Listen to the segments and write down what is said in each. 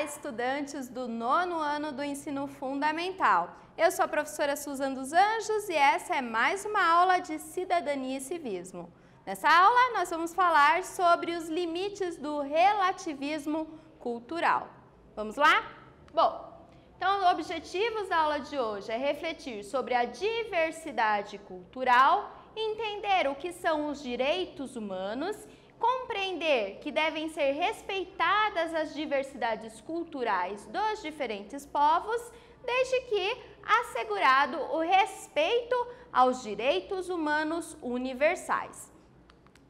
estudantes do 9º ano do ensino fundamental. Eu sou a professora Suzana dos Anjos e essa é mais uma aula de cidadania e civismo. Nessa aula nós vamos falar sobre os limites do relativismo cultural. Vamos lá? Bom, então os objetivos da aula de hoje é refletir sobre a diversidade cultural, entender o que são os direitos humanos, compreender que devem ser respeitadas as diversidades culturais dos diferentes povos, desde que assegurado o respeito aos direitos humanos universais.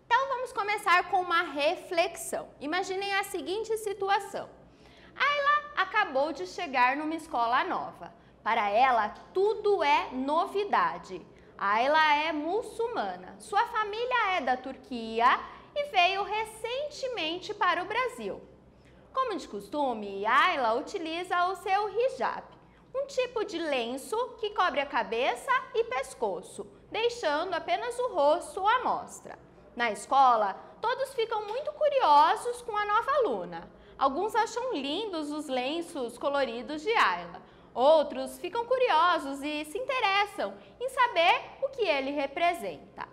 Então vamos começar com uma reflexão. Imaginem a seguinte situação. Ayla acabou de chegar numa escola nova. Para ela, tudo é novidade. Ayla é muçulmana. Sua família é da Turquia e veio recentemente para o Brasil. Como de costume, Ayla utiliza o seu hijab, um tipo de lenço que cobre a cabeça e pescoço, deixando apenas o rosto à mostra. Na escola, todos ficam muito curiosos com a nova aluna. Alguns acham lindos os lenços coloridos de Ayla. Outros ficam curiosos e se interessam em saber o que ele representa.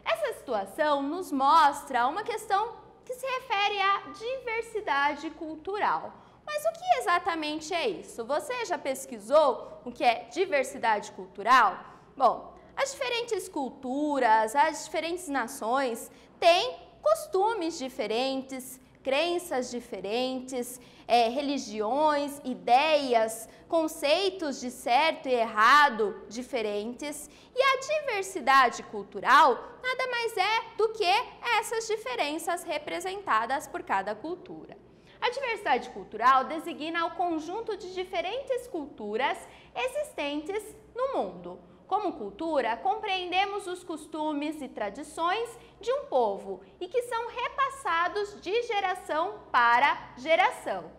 Essa situação nos mostra uma questão que se refere à diversidade cultural. Mas o que exatamente é isso? Você já pesquisou o que é diversidade cultural? Bom, as diferentes culturas, as diferentes nações têm costumes diferentes, crenças diferentes, religiões, ideias, conceitos de certo e errado diferentes. E a diversidade cultural nada mais é do que essas diferenças representadas por cada cultura. A diversidade cultural designa o conjunto de diferentes culturas existentes no mundo. Como cultura, compreendemos os costumes e tradições de um povo e que são repassados de geração para geração.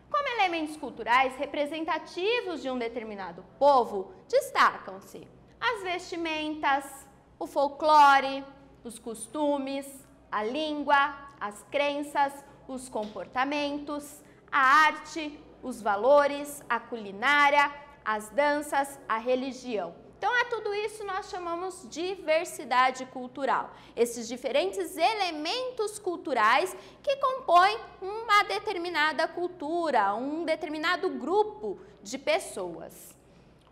Como elementos culturais representativos de um determinado povo, destacam-se as vestimentas, o folclore, os costumes, a língua, as crenças, os comportamentos, a arte, os valores, a culinária, as danças, a religião. Então, a tudo isso nós chamamos diversidade cultural. Esses diferentes elementos culturais que compõem uma determinada cultura, um determinado grupo de pessoas.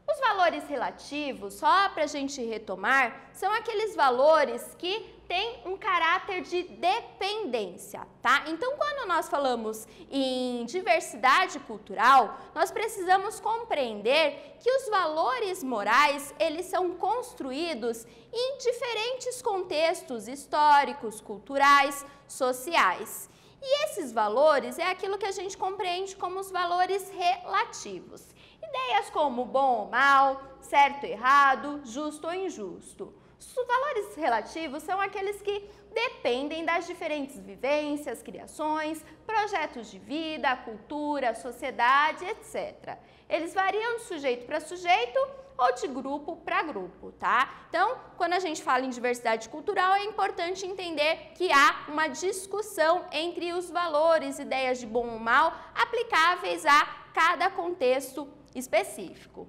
Os valores relativos, só para a gente retomar, são aqueles valores que têm um caráter de dependência, tá? Então, quando nós falamos em diversidade cultural, nós precisamos compreender que os valores morais, eles são construídos em diferentes contextos históricos, culturais, sociais. E esses valores é aquilo que a gente compreende como os valores relativos. Ideias como bom ou mal, certo ou errado, justo ou injusto. Os valores relativos são aqueles que dependem das diferentes vivências, criações, projetos de vida, cultura, sociedade, etc. Eles variam de sujeito para sujeito ou de grupo para grupo, tá? Então, quando a gente fala em diversidade cultural, é importante entender que há uma discussão entre os valores, ideias de bom ou mal, aplicáveis a cada contexto específico.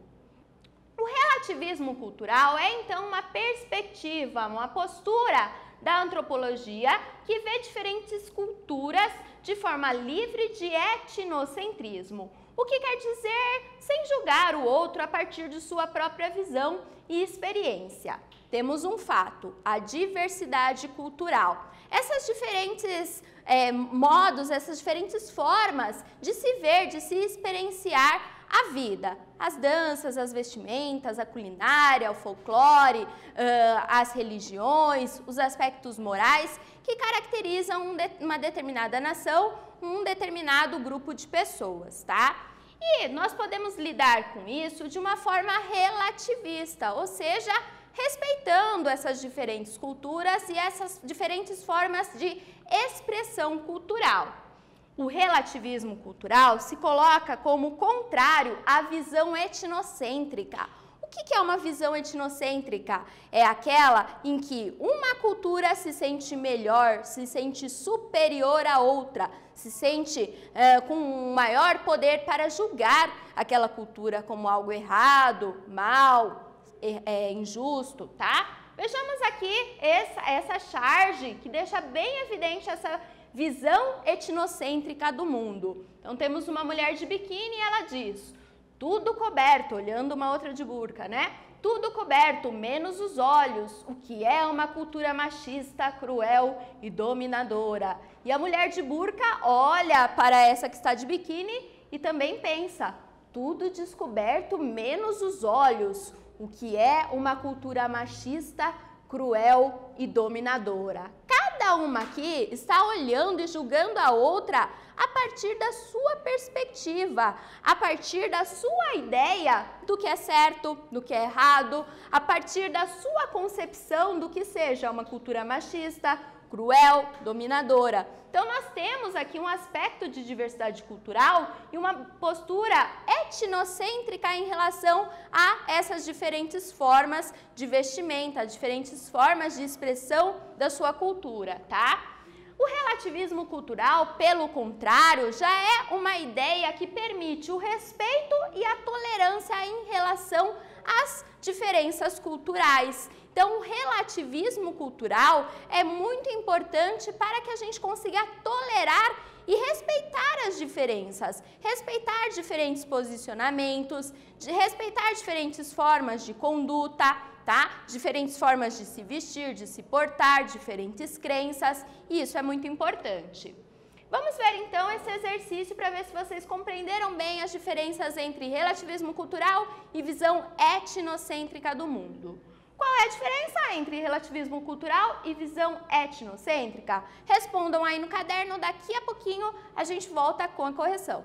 O relativismo cultural é, então, uma perspectiva, uma postura da antropologia que vê diferentes culturas de forma livre de etnocentrismo. O que quer dizer sem julgar o outro a partir de sua própria visão e experiência. Temos um fato, a diversidade cultural. Essas diferentes modos, essas diferentes formas de se ver, de se experienciar a vida, as danças, as vestimentas, a culinária, o folclore, as religiões, os aspectos morais que caracterizam uma determinada nação, um determinado grupo de pessoas, tá? E nós podemos lidar com isso de uma forma relativista, ou seja, respeitando essas diferentes culturas e essas diferentes formas de expressão cultural. O relativismo cultural se coloca como contrário à visão etnocêntrica. O O que é uma visão etnocêntrica? É aquela em que uma cultura se sente melhor, se sente superior à outra, se sente com um maior poder para julgar aquela cultura como algo errado, mal, injusto, tá? Vejamos aqui essa charge que deixa bem evidente essa visão etnocêntrica do mundo. Então temos uma mulher de biquíni e ela diz: tudo coberto, olhando uma outra de burca, né? Tudo coberto, menos os olhos, o que é uma cultura machista, cruel e dominadora. E a mulher de burca olha para essa que está de biquíni e também pensa: tudo descoberto, menos os olhos, o que é uma cultura machista, cruel e dominadora. Cada uma aqui está olhando e julgando a outra a partir da sua perspectiva, a partir da sua ideia do que é certo, do que é errado, a partir da sua concepção do que seja uma cultura machista, cruel, dominadora. Então nós temos aqui um aspecto de diversidade cultural e uma postura etnocêntrica em relação a essas diferentes formas de vestimenta, diferentes formas de expressão da sua cultura, tá? O relativismo cultural, pelo contrário, já é uma ideia que permite o respeito e a tolerância em relação às diferenças culturais. Então, o relativismo cultural é muito importante para que a gente consiga tolerar e respeitar as diferenças, respeitar diferentes posicionamentos, respeitar diferentes formas de conduta, tá? Diferentes formas de se vestir, de se portar, diferentes crenças, e isso é muito importante. Vamos ver então esse exercício para ver se vocês compreenderam bem as diferenças entre relativismo cultural e visão etnocêntrica do mundo. Qual é a diferença entre relativismo cultural e visão etnocêntrica? Respondam aí no caderno, daqui a pouquinho a gente volta com a correção.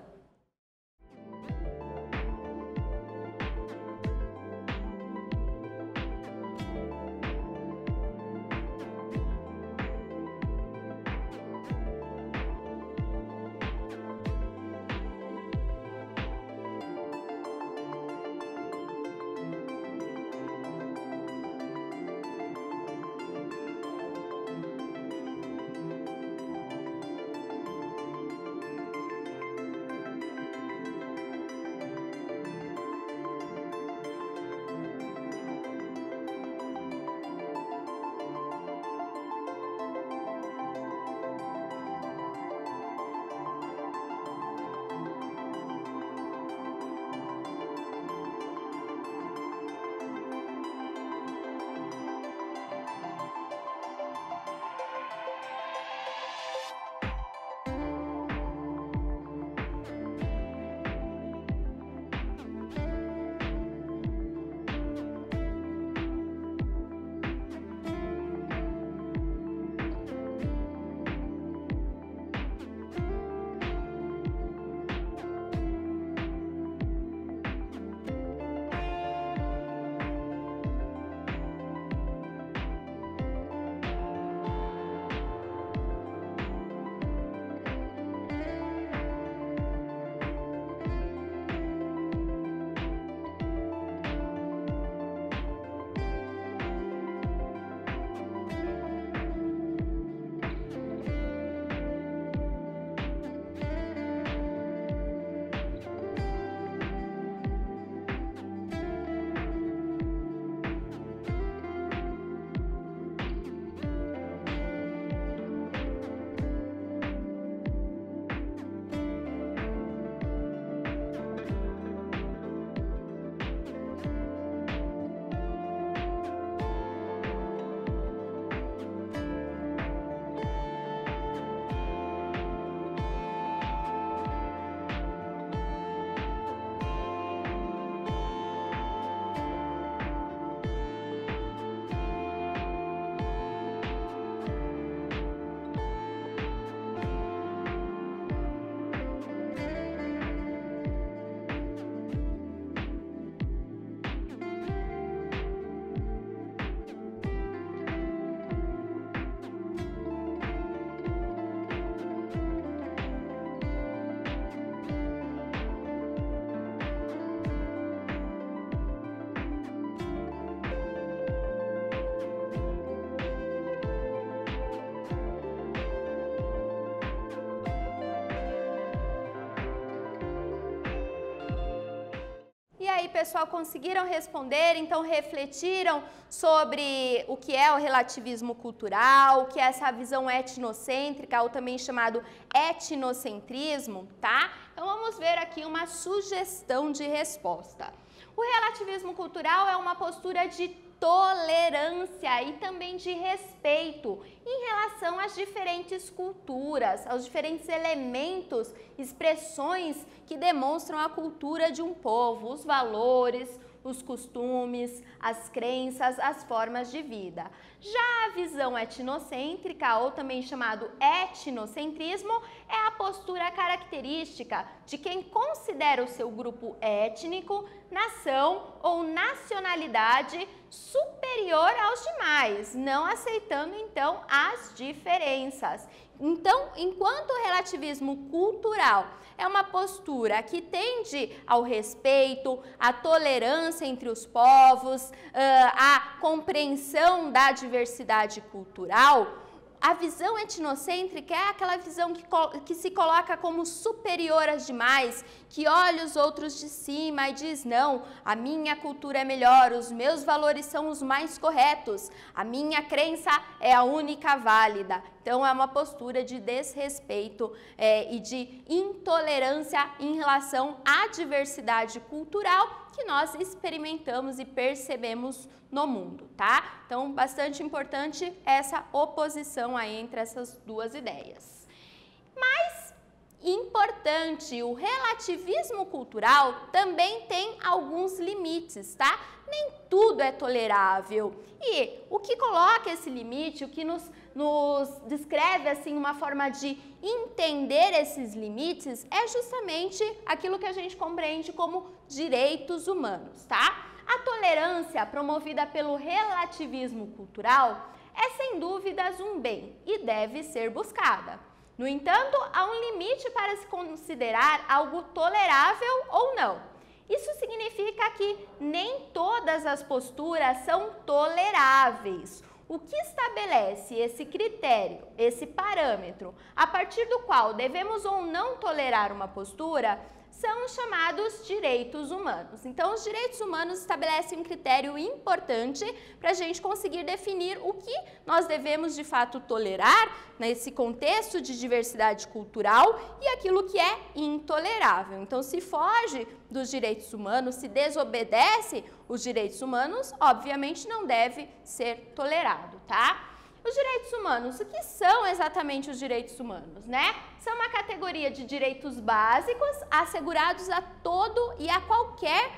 aí, pessoal, conseguiram responder? Então, refletiram sobre o que é o relativismo cultural, o que é essa visão etnocêntrica, ou também chamado etnocentrismo, tá? Então, vamos ver aqui uma sugestão de resposta. O relativismo cultural é uma postura de tolerância e também de respeito em relação às diferentes culturas, aos diferentes elementos, expressões que demonstram a cultura de um povo, os valores, os costumes, as crenças, as formas de vida. Já a visão etnocêntrica, ou também chamado etnocentrismo, é a postura característica de quem considera o seu grupo étnico, nação ou nacionalidade superior aos demais, não aceitando então as diferenças. Então, enquanto o relativismo cultural é uma postura que tende ao respeito, à tolerância entre os povos, à compreensão da diversidade cultural, a visão etnocêntrica é aquela visão que se coloca como superior às demais, que olha os outros de cima e diz, não, a minha cultura é melhor, os meus valores são os mais corretos, a minha crença é a única válida. Então, é uma postura de desrespeito e de intolerância em relação à diversidade cultural que nós experimentamos e percebemos no mundo, tá? Então, bastante importante essa oposição aí entre essas duas ideias. Mas, importante, o relativismo cultural também tem alguns limites, tá? Nem tudo é tolerável. E o que coloca esse limite, o que nos descreve assim uma forma de entender esses limites é justamente aquilo que a gente compreende como direitos humanos, tá? A tolerância promovida pelo relativismo cultural é sem dúvidas um bem e deve ser buscada. No entanto, há um limite para se considerar algo tolerável ou não. Isso significa que nem todas as posturas são toleráveis. O que estabelece esse critério, esse parâmetro, a partir do qual devemos ou não tolerar uma postura, são os chamados direitos humanos. Então, os direitos humanos estabelecem um critério importante para a gente conseguir definir o que nós devemos de fato tolerar nesse contexto de diversidade cultural e aquilo que é intolerável. Então, se foge dos direitos humanos, se desobedece os direitos humanos, obviamente não deve ser tolerado, tá? Os direitos humanos, o que são exatamente os direitos humanos, né? São uma categoria de direitos básicos assegurados a todo e a qualquer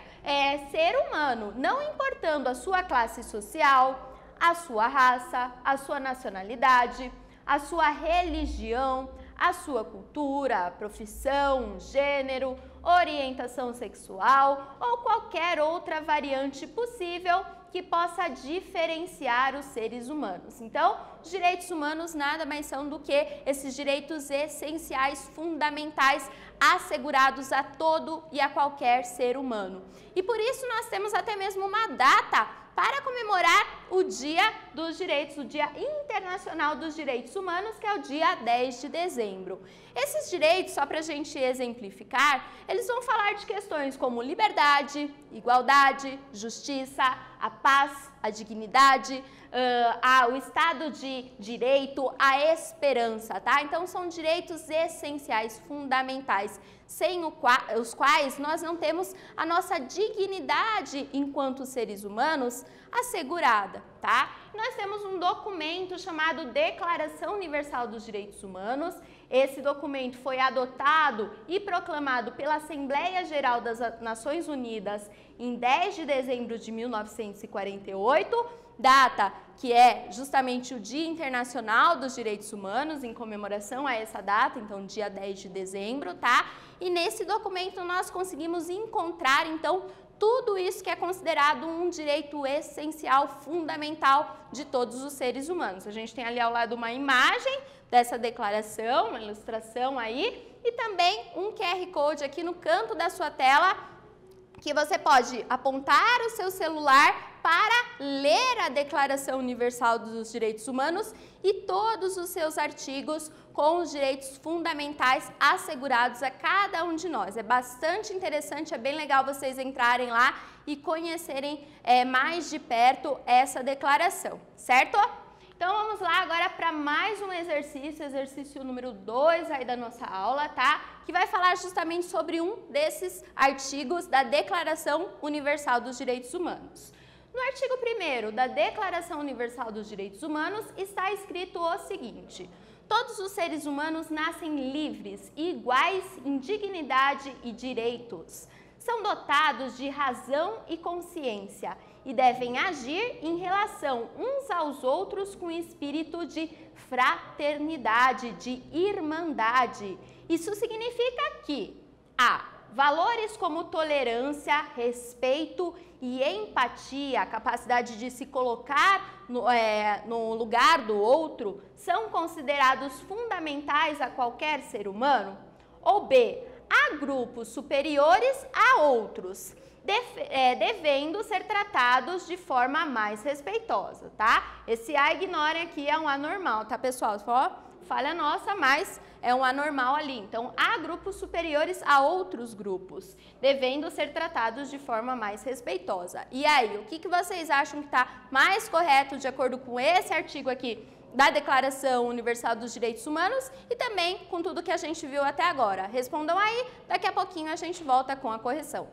ser humano, não importando a sua classe social, a sua raça, a sua nacionalidade, a sua religião, a sua cultura, profissão, gênero, orientação sexual ou qualquer outra variante possível que possa diferenciar os seres humanos. Então, os direitos humanos nada mais são do que esses direitos essenciais, fundamentais, assegurados a todo e a qualquer ser humano. E por isso nós temos até mesmo uma data para comemorar o Dia dos Direitos, o Dia Internacional dos Direitos Humanos, que é o dia 10 de dezembro. Esses direitos, só para a gente exemplificar, eles vão falar de questões como liberdade, igualdade, justiça, a paz, a dignidade, o Estado de Direito, a esperança, tá? Então, são direitos essenciais, fundamentais, sem os quais nós não temos a nossa dignidade enquanto seres humanos assegurada, tá? Nós temos um documento chamado Declaração Universal dos Direitos Humanos. Esse documento foi adotado e proclamado pela Assembleia Geral das Nações Unidas em 10 de dezembro de 1948, data que é justamente o Dia Internacional dos Direitos Humanos, em comemoração a essa data, então dia 10 de dezembro, tá? E nesse documento nós conseguimos encontrar, então, tudo isso que é considerado um direito essencial, fundamental de todos os seres humanos. A gente tem ali ao lado uma imagem dessa declaração, uma ilustração aí, e também um QR Code aqui no canto da sua tela, que você pode apontar o seu celular para ler a Declaração Universal dos Direitos Humanos e todos os seus artigos com os direitos fundamentais assegurados a cada um de nós. É bastante interessante, é bem legal vocês entrarem lá e conhecerem mais de perto essa declaração, certo? Então vamos lá agora para mais um exercício número 2 aí da nossa aula, tá? Que vai falar justamente sobre um desses artigos da Declaração Universal dos Direitos Humanos. No artigo 1º da Declaração Universal dos Direitos Humanos está escrito o seguinte: todos os seres humanos nascem livres e iguais em dignidade e direitos. São dotados de razão e consciência e devem agir em relação uns aos outros com espírito de fraternidade, de irmandade. Isso significa que valores como tolerância, respeito e empatia, a capacidade de se colocar no lugar do outro, são considerados fundamentais a qualquer ser humano? Ou B, há grupos superiores a outros, devendo ser tratados de forma mais respeitosa, tá? Esse A, ignorem aqui, é um anormal, tá, pessoal? Falha nossa, mas é um anormal ali. Então, há grupos superiores a outros grupos, devendo ser tratados de forma mais respeitosa. E aí, o que vocês acham que está mais correto de acordo com esse artigo aqui da Declaração Universal dos Direitos Humanos e também com tudo que a gente viu até agora? Respondam aí, daqui a pouquinho a gente volta com a correção.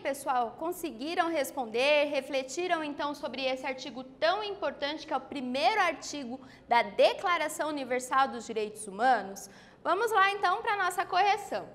pessoal? Conseguiram responder? Refletiram então sobre esse artigo tão importante que é o primeiro artigo da Declaração Universal dos Direitos Humanos? Vamos lá então para a nossa correção.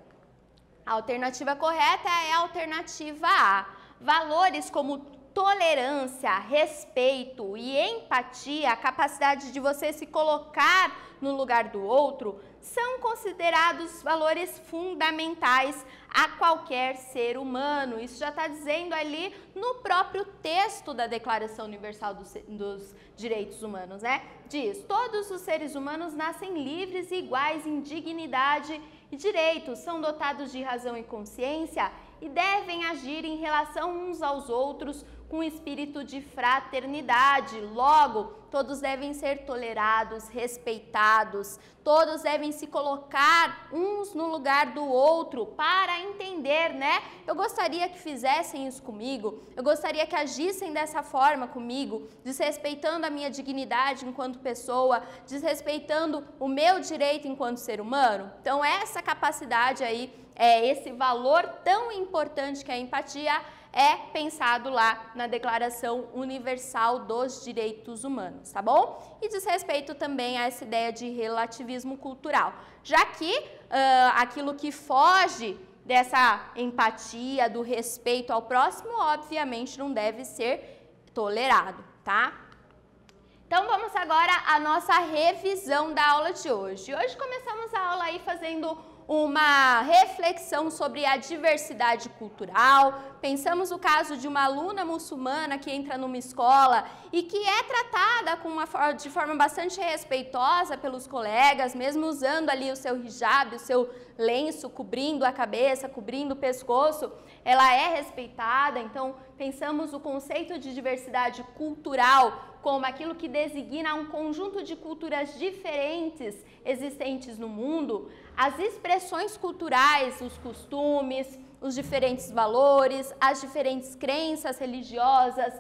A alternativa correta é a alternativa A. Valores como tolerância, respeito e empatia, a capacidade de você se colocar no lugar do outro, são considerados valores fundamentais a qualquer ser humano. Isso já está dizendo ali no próprio texto da Declaração Universal dos Direitos Humanos, né? Diz: todos os seres humanos nascem livres e iguais em dignidade e direitos, são dotados de razão e consciência e devem agir em relação uns aos outros com espírito de fraternidade. Logo, todos devem ser tolerados, respeitados, todos devem se colocar uns no lugar do outro para entender, né? Eu gostaria que fizessem isso comigo, eu gostaria que agissem dessa forma comigo, desrespeitando a minha dignidade enquanto pessoa, desrespeitando o meu direito enquanto ser humano. Então, essa capacidade aí, esse valor tão importante que é a empatia, é pensado lá na Declaração Universal dos Direitos Humanos, tá bom? E diz respeito também a essa ideia de relativismo cultural, já que aquilo que foge dessa empatia, do respeito ao próximo, obviamente não deve ser tolerado, tá? Então vamos agora à nossa revisão da aula de hoje. Hoje começamos a aula aí fazendo uma reflexão sobre a diversidade cultural. Pensamos o caso de uma aluna muçulmana que entra numa escola e que é tratada de forma bastante respeitosa pelos colegas, mesmo usando ali o seu hijab, o seu lenço cobrindo a cabeça, cobrindo o pescoço, ela é respeitada. Então, pensamos o conceito de diversidade cultural como aquilo que designa um conjunto de culturas diferentes existentes no mundo, as expressões culturais, os costumes, os diferentes valores, as diferentes crenças religiosas,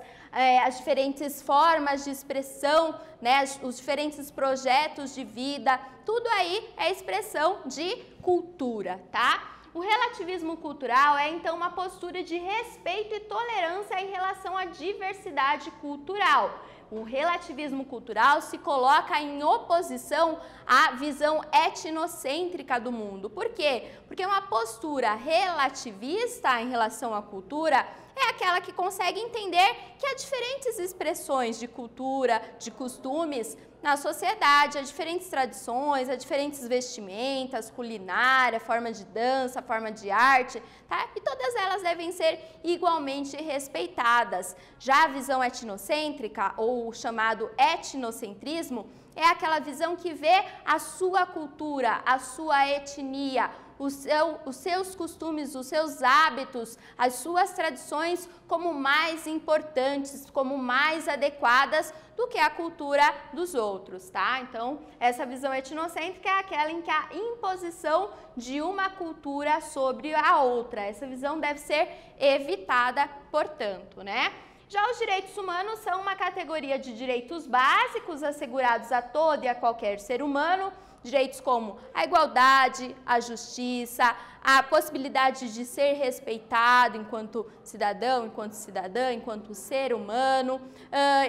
as diferentes formas de expressão, né, os diferentes projetos de vida, tudo aí é expressão de cultura, tá? O relativismo cultural é, então, uma postura de respeito e tolerância em relação à diversidade cultural. O relativismo cultural se coloca em oposição à visão etnocêntrica do mundo. Por quê? Porque uma postura relativista em relação à cultura é aquela que consegue entender que há diferentes expressões de cultura, de costumes na sociedade, há diferentes tradições, há diferentes vestimentas, culinária, forma de dança, forma de arte, tá? E todas elas devem ser igualmente respeitadas. Já a visão etnocêntrica, ou o chamado etnocentrismo, é aquela visão que vê a sua cultura, a sua etnia, os seus costumes, os seus hábitos, as suas tradições como mais importantes, como mais adequadas do que a cultura dos outros, tá? Então, essa visão etnocêntrica é aquela em que há imposição de uma cultura sobre a outra. Essa visão deve ser evitada, portanto, né? Já os direitos humanos são uma categoria de direitos básicos assegurados a todo e a qualquer ser humano, direitos como a igualdade, a justiça, a possibilidade de ser respeitado enquanto cidadão, enquanto cidadã, enquanto ser humano,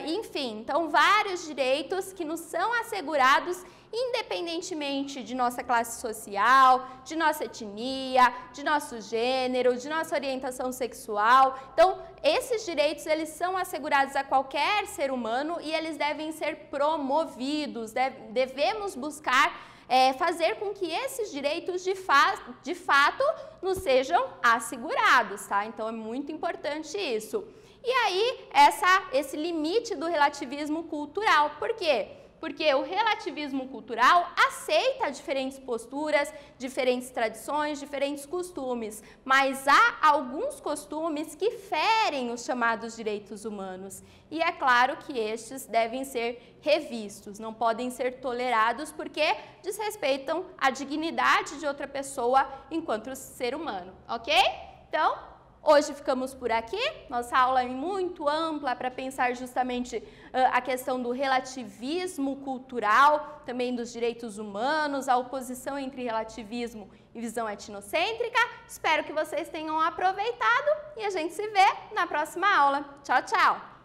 enfim, então vários direitos que nos são assegurados independentemente de nossa classe social, de nossa etnia, de nosso gênero, de nossa orientação sexual. Então, esses direitos, eles são assegurados a qualquer ser humano e eles devem ser promovidos. Devemos buscar fazer com que esses direitos de fato nos sejam assegurados, tá? Então, é muito importante isso. E aí, esse limite do relativismo cultural. Por quê? Porque o relativismo cultural aceita diferentes posturas, diferentes tradições, diferentes costumes, mas há alguns costumes que ferem os chamados direitos humanos. E é claro que estes devem ser revistos, não podem ser tolerados porque desrespeitam a dignidade de outra pessoa enquanto ser humano, ok? Então, Hoje ficamos por aqui, nossa aula é muito ampla para pensar justamente a questão do relativismo cultural, também dos direitos humanos, a oposição entre relativismo e visão etnocêntrica. Espero que vocês tenham aproveitado e a gente se vê na próxima aula. Tchau, tchau!